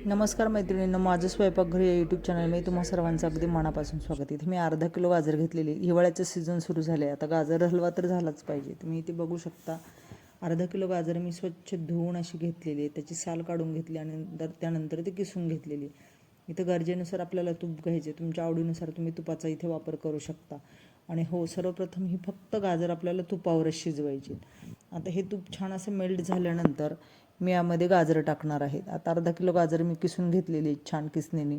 नमस्कार मैत्रिणींनो, माझं स्वयंपाकघर या यूट्यूब चॅनलमध्ये तुम्हा सर्वांचं अगदी मनापासून स्वागत आहे. इथे मी अर्धा किलो गाजर घेतलेली. हिवाळ्याचं सीझन सुरू झालं आहे, आता गाजर हलवा तर झालाच पाहिजे. तुम्ही इथे बघू शकता अर्धा किलो गाजर मी स्वच्छ धुवून अशी घेतलेली आहे. त्याची साल काढून घेतली आणि त्यानंतर ती किसून घेतलेली. इथं गरजेनुसार आपल्याला तूप घ्यायचे, तुमच्या आवडीनुसार तुम्ही तुपाचा इथे वापर करू शकता. आणि हो, सर्वप्रथम ही फक्त गाजर आपल्याला तुपावरच शिजवायची. आता हे तूप छान असं मेल्ट झाल्यानंतर मी यामध्ये गाजरं टाकणार आहे. आता अर्धा किलो गाजर मी किसून घेतलेली छान किसणीने.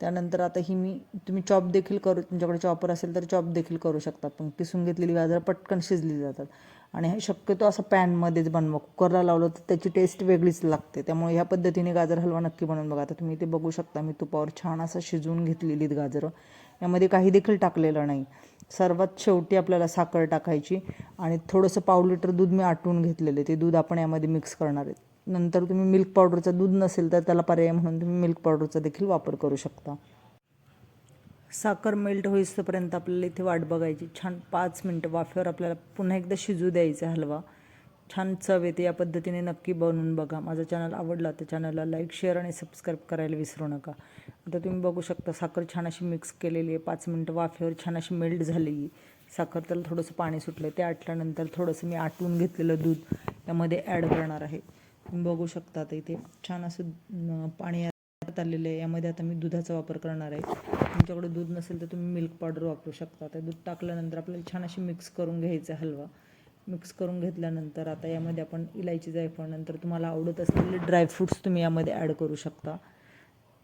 त्यानंतर आता ही मी तुम्ही चॉप देखील तुमच्याकडे चॉपर असेल तर चॉप देखील करू शकता, पण किसून घेतलेली गाजर पटकन शिजली जातात. आणि हे शक्यतो असं पॅनमध्येच बनवा, कुकरला लावलं तर त्याची टेस्ट वेगळीच लागते. त्यामुळे ह्या पद्धतीने गाजर हलवा नक्की बनवून बघा. आता तुम्ही इथे बघू शकता मी तुपावर छान असं शिजवून घेतलेली गाजरं. यामध्ये काही देखील टाकलेलं नाही. सर्वात शेवटी आपल्याला साखर टाकायची आणि थोडंसं पाव लिटर दूध मी आटवून घेतलेले, ते दूध आपण यामध्ये मिक्स करणार आहेत. नंतर तुम्ही मिल्क पावडरचं दूध नसेल तर त्याला पर्याय म्हणून तुम्ही मिल्क पावडरचा देखील वापर करू शकता. साखर मेल्ट होईपर्यंत आपल्याला इथे वाट बघायची. छान 5 मिनटं वाफेवर आपल्याला पुन्हा एकदा शिजू द्यायचा हलवा. छान चव येते. या पद्धतीने नक्की बनवून बघा. माझा चॅनल आवडला तर चॅनलला लाईक, शेअर आणि सबस्क्राईब करायला विसरू नका. आता तुम्ही बघू शकता साखर छान अशी मिक्स केलेली आहे. 5 मिनटं वाफेवर छान अशी मेल्ट झालेली साखर. त्याला थोडंसं पाणी सुटलं, ते आटल्यानंतर थोडंसं मी आटवून घेतलेलं दूध यामध्ये ॲड करणार आहे. तुम्ही बघू शकता आता इथे छान असं पाणी आलेलं आहे. यामध्ये आता मी दुधाचा वापर करणार आहे. तुमच्याकडे दूध नसेल तर तुम्ही मिल्क पावडर वापरू शकता. तर दूध टाकल्यानंतर आपल्याला छान अशी मिक्स करून घ्यायचं हलवा. मिक्स करून घेतल्यानंतर आता यामध्ये आपण इलायची, जायफळ, नंतर तुम्हाला आवडत असलेले ड्रायफ्रूट्स तुम्ही यामध्ये ॲड करू शकता.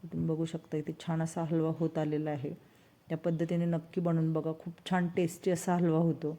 तुम्ही बघू शकता इथे छान असा हलवा होत आलेला आहे. या पद्धतीने नक्की बनवून बघा. खूप छान टेस्टी असा हलवा होतो.